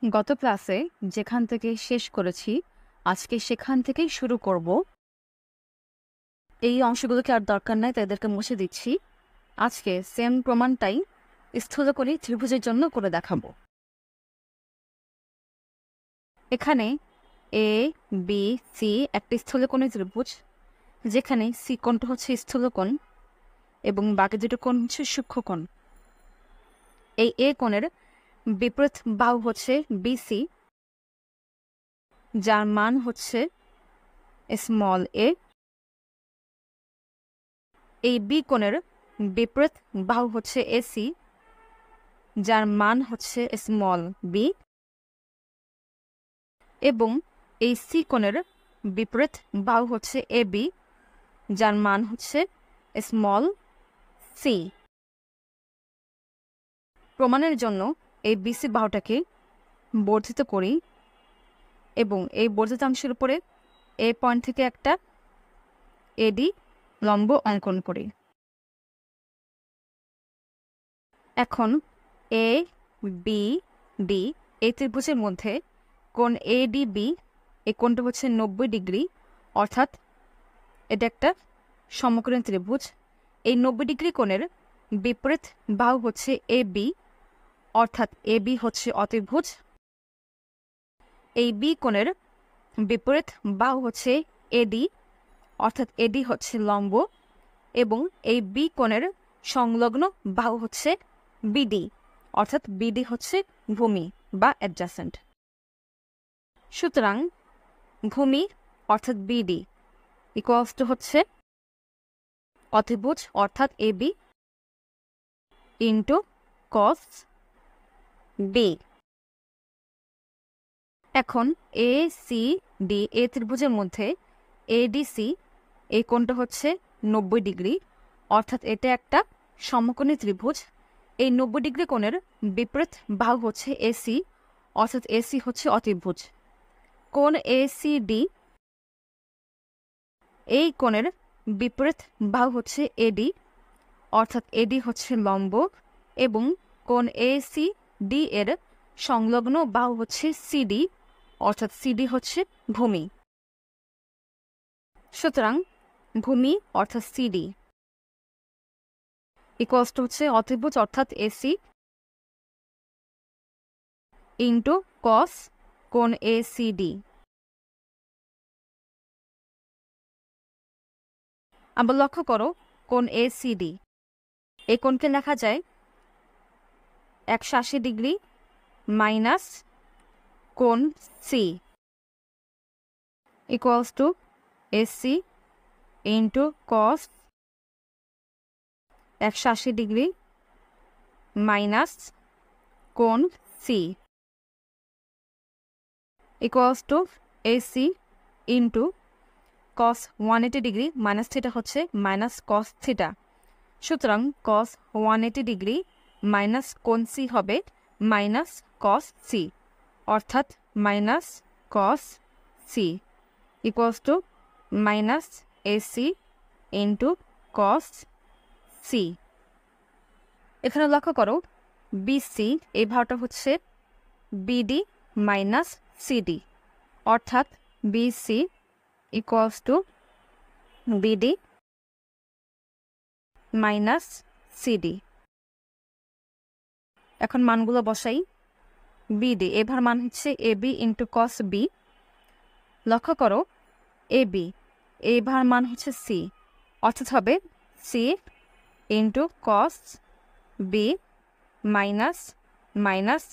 গত ক্লাসে যেখান থেকে শেষ করেছি আজকে সেখান থেকেই শুরু করব। এই অংশগুলোকে আর দরকার নাই, তাই এদেরকে মুছে দিচ্ছি। আজকে সেম প্রমাণটাই স্থূলকোণী ত্রিভুজের জন্য করে দেখাবো। এখানে এ বি সি একটি স্থূলকোণী ত্রিভুজ, যেখানে সি কোণটা হচ্ছে স্থূলকোণ এবং বাকি দুটো কোণ হচ্ছে সূক্ষ্মকোণ। এই এ কোণের বিপরীত বাহু হচ্ছে বিসি, যার মান হচ্ছে স্মল এ। এই বি কোণের বিপরীত বাহু হচ্ছে এসি, যার মান হচ্ছে স্মল বি, এবং এই সি কোণের বিপরীত বাহু হচ্ছে এবি, যার মান হচ্ছে স্মল সি। প্রমাণের জন্য এই বিসি বাহুটাকে বর্ধিত করি এবং এই বর্ধিতাংশের উপরে এ পয়েন্ট থেকে একটা এডি লম্ব অঙ্কন করি। এখন এ বি ডি এই ত্রিভুজের মধ্যে কোণ এডিবি, এই কোণটা হচ্ছে 90 ডিগ্রি, অর্থাৎ এটা একটা সমকোণী ত্রিভুজ। এই 90 ডিগ্রি কোণের বিপরীত বাহু হচ্ছে এবি, অর্থাৎ এবি হচ্ছে অতিভুজ। এই বি কোণের বিপরীত বাহু হচ্ছে এডি, অর্থাৎ এডি হচ্ছে লম্ব, এবং এই বি কোণের সংলগ্ন বাহু হচ্ছে বিডি, অর্থাৎ বিডি হচ্ছে ভূমি বা অ্যাডজাসেন্ট। সুতরাং ভূমি অর্থাৎ বিডি ইকুয়ালস টু হচ্ছে অতিভুজ অর্থাৎ এবি ইন্টু কস বি। এখন এ সি ডি এ ত্রিভুজের মধ্যে এডিসি এই কোণটা হচ্ছে 90 ডিগ্রি, অর্থাৎ এটা একটা সমকোণী ত্রিভুজ। এই 90 ডিগ্রি কোণের বিপরীত বাহু হচ্ছে এসি, অর্থাৎ এসি হচ্ছে অতিভুজ। কোণ এসিডি এই কোণের বিপরীত বাহু হচ্ছে এডি, অর্থাৎ এডি হচ্ছে লম্ব, এবং কোণ এসিডি এর সংলগ্ন বাহু হচ্ছে সিডি, অর্থাৎ সিডি হচ্ছে ভূমি। সুতরাং ভূমি অর্থাৎ সিডি ইকুয়ালস টু হচ্ছে অতিভুজ অর্থাৎ এসি ইন্টু কস কোণ এসিডি। আবার লক্ষ্য করো, কোণ এসিডি এই কোণকে লেখা যায় 180 ডিগ্রি মাইনাস কোণ C equals to AC into cos 180 degree minus কোণ C equals to AC into cos 180 degree minus theta হচ্ছে মাইনাস কস থিটা। সুতরাং কস 180 ডিগ্রি মাইনাস কোণ সি হবে মাইনাস কস সি, অর্থাৎ minus cos C equals to minus AC into cos C. এখানে লক্ষ্য করো, BC এই ভাগটা হচ্ছে বিডি মাইনাস সিডি, অর্থাৎ BC equals to BD minus CD. এখন মানগুলো বসাই। বিডি এবার মান হচ্ছে এবি ইন্টু কস বি। লক্ষ্য করো, এবি এবার মান হচ্ছে সি, অর্থাৎ হবে C into cos B minus minus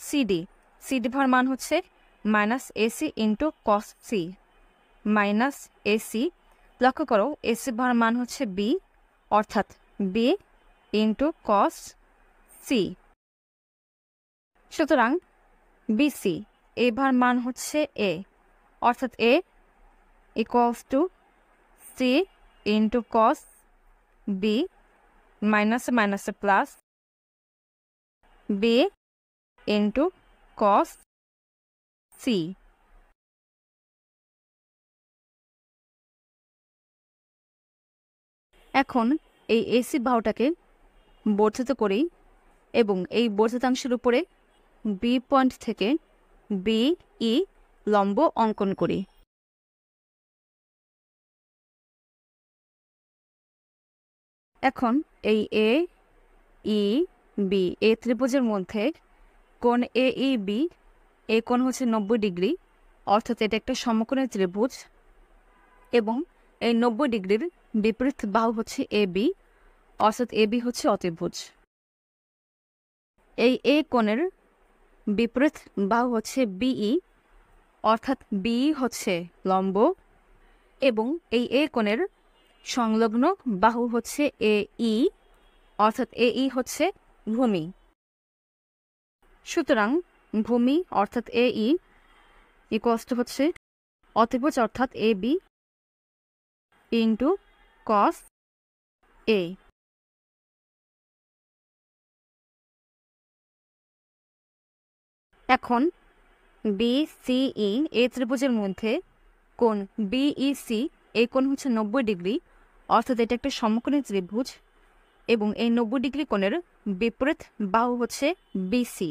CD. CD ভার মান হচ্ছে minus AC into cos C minus AC. লক্ষ্য করো, এসি ভার মান হচ্ছে বি, অর্থাৎ বি ইন্টু কস সি। সুতরাং বিসি এবার মান হচ্ছে এ, অর্থাৎ A equals to C into cos B মাইনাসে মাইনাসে plus B into cos C. এখন এই এসি বাহুটাকে বর্ধিত করি এবং এই বর্ধিতাংশের উপরে বি পয়েন্ট থেকে বি ই লম্ব অঙ্কন করি। এখন এই এ ই বি এই ত্রিভুজের মধ্যে কোণ এ ই বি, এই কোণ হচ্ছে 90 ডিগ্রি, অর্থাৎ এটা একটা সমকোণী ত্রিভুজ এবং এই 90 ডিগ্রির বিপরীত বাহু হচ্ছে এ বি, অর্থাৎ এ বি হচ্ছে অতিভুজ। এই এ কোণের বিপরীত বাহু হচ্ছে বিই, অর্থাৎ বিই হচ্ছে লম্ব এবং এই এ কোণের সংলগ্ন বাহু হচ্ছে এ ই, অর্থাৎ এ ই হচ্ছে ভূমি। সুতরাং ভূমি অর্থাৎ এ ই ইকুয়ালস টু হচ্ছে অতিভুজ অর্থাৎ এ বি ইন্টু কস এ। এখন বিসিই এই ত্রিভুজের মধ্যে কোণ বিইসি, এই কোণ হচ্ছে 90 ডিগ্রি, অর্থাৎ এটা একটা সমকোণী ত্রিভুজ এবং এই 90 ডিগ্রি কোণের বিপরীত বাহু হচ্ছে বিসি,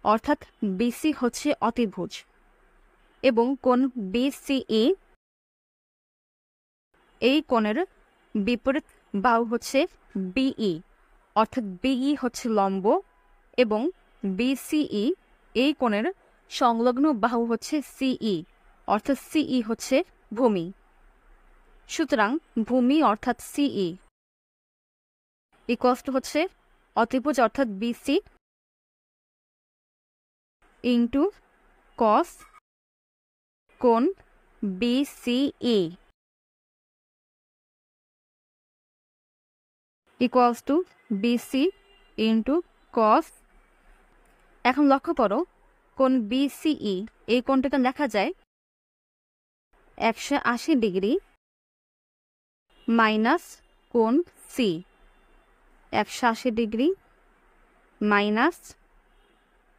অর্থাৎ বিসি হচ্ছে অতিভুজ এবং কোণ বিসিই এই কোণের বিপরীত বাহু হচ্ছে বিই, অর্থাৎ বিই হচ্ছে লম্ব এবং বিসিই এই কোণের সংলগ্ন বাহু হচ্ছে সিই, অর্থাৎ সিই হচ্ছে ভূমি। সুতরাং ভূমি অর্থাৎ সিই ইকুয়ালস টু হচ্ছে অতিভুজ অর্থাৎ বিসি ইন্টু কস কোণ BCE equals to BC into cos. এখন লক্ষ্য করো কোণ বিসিই এই কোণটাকে লেখা যায় 180 ডিগ্রি মাইনাস কোণ সি, 180 ডিগ্রি মাইনাস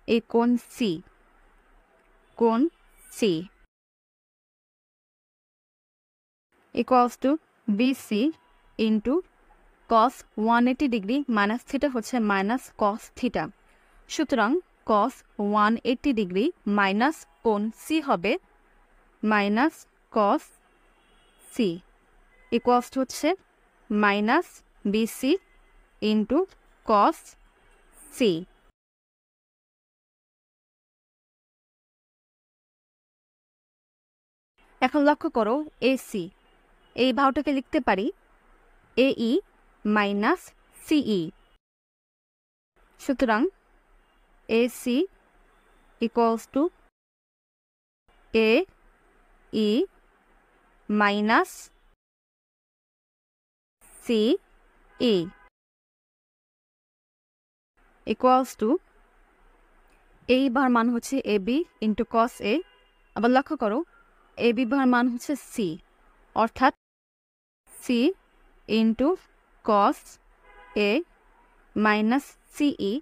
এই কোণ সি, কোণ C equals to BC into cos 180 degree minus theta হচ্ছে মাইনাস কস থিটা। সুতরাং কস 180 ডিগ্রি মাইনাস কোণ সি হবে minus cos C equals to হচ্ছে minus BC into cos C. এখন লক্ষ্য করো এসি, এই বাহুটাকে লিখতে পারি এই মাইনাস সিই। সুতরাং AC equals to A E minus C E equals to এই বার মান হচ্ছে এ বি ইন্টু কস এ। আবার লক্ষ্য করো এ বি বার মান হচ্ছে সি, অর্থাৎ C into cos A minus CE,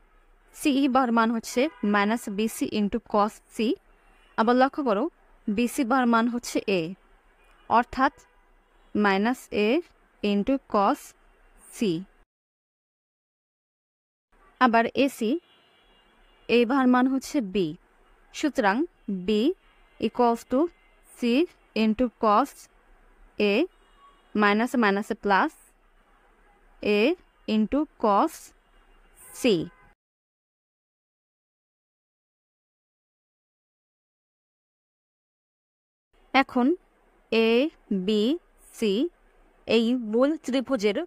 CE বার মান হচ্ছে minus BC into cos C. আবার লক্ষ্য করো বিসি বার মান হচ্ছে এ, অর্থাৎ minus A into cos C. আবার এসি এই বার মান হচ্ছে বি, সুতরাং B equals to C into cos A minus মাইনাসে plus A into cos C. এখন এ বি সি এই মূল ত্রিভুজের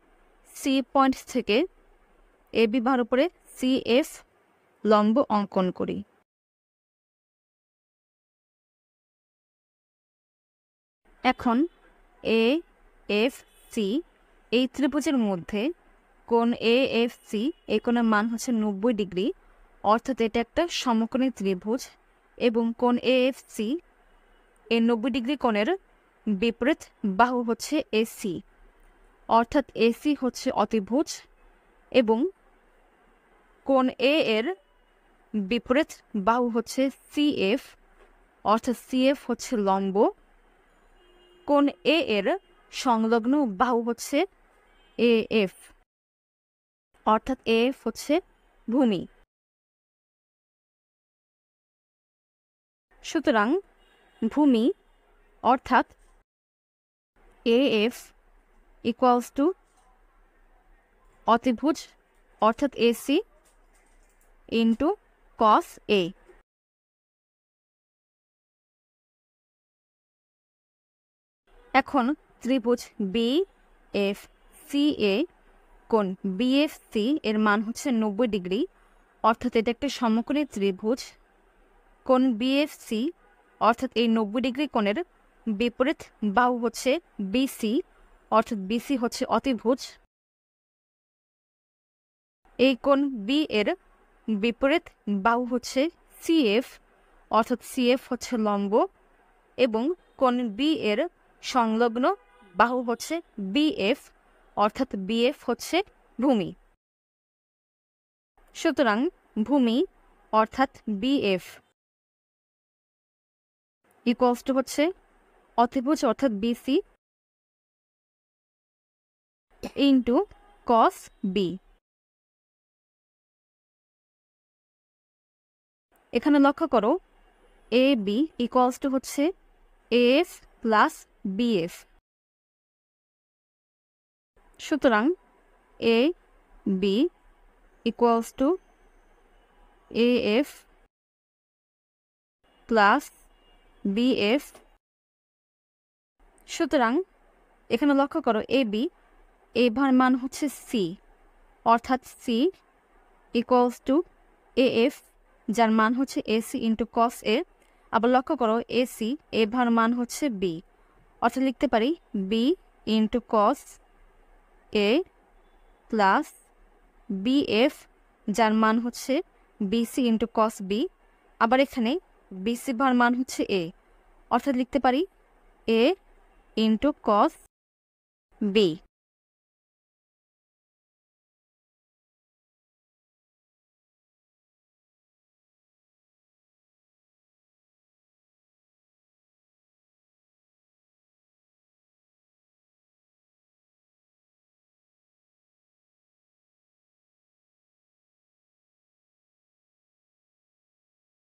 সি পয়েন্ট থেকে এ বি বার উপরে সি এফ লম্ব অঙ্কন করি। এখন এ এফ সি এই ত্রিভুজের মধ্যে কোণ এ এফ সি এই কোণের মান হচ্ছে 90 ডিগ্রি, অর্থাৎ এটা একটা সমকোণী ত্রিভুজ এবং কোণ এ এফ সি এই 90 ডিগ্রি কোণের বিপরীত বাহু হচ্ছে এসি, অর্থাৎ এসি হচ্ছে অতিভুজ এবং কোণ এ এর বিপরীত বাহু হচ্ছে সিএফ, অর্থাৎ সিএফ হচ্ছে লম্ব। কোণ এ এর সংলগ্ন বাহু হচ্ছে এএফ, অর্থাৎ এএফ হচ্ছে ভূমি। সুতরাং ভূমি অর্থাৎ AF ইকুয়ালস টু অতিভুজ অর্থাৎ AC ইন্টু cos A। এখন ত্রিভুজ BFCA কোণ BFC এর মান হচ্ছে 90 ডিগ্রি, অর্থাৎ এটা একটা সমকোণী ত্রিভুজ। কোণ BFC অর্থাৎ এই 90 ডিগ্রি কোণের বিপরীত বাহু হচ্ছে BC, অর্থাৎ BC হচ্ছে অতিভুজ। এই কোণ B এর বিপরীত বাহু হচ্ছে CF, অর্থাৎ CF হচ্ছে লম্ব, এবং কোণ B এর সংলগ্ন বাহু হচ্ছে BF, অর্থাৎ BF হচ্ছে ভূমি। সুতরাং ভূমি অর্থাৎ BF ইকুয়ালস টু হচ্ছে অতিভুজ অর্থাৎ BC ইন্টু cos B। এখানে লক্ষ্য করো AB ইকুয়ালস টু হচ্ছে AF প্লাস BF। সুতরাং AB equals to AF plus BF। সুতরাং এখানে লক্ষ্য করো AB এর মান হচ্ছে C, অর্থাৎ C ইকুয়ালস টু AF যার মান হচ্ছে AC ইন্টু cos A। আবার লক্ষ্য করো AC এর মান হচ্ছে B, অর্থাৎ লিখতে পারি B into cos A plus BF যার মান হচ্ছে BC ইন্টু cos B। আবার এখানে BC মান হচ্ছে A, অর্থাৎ লিখতে পারি A ইন্টু cos B।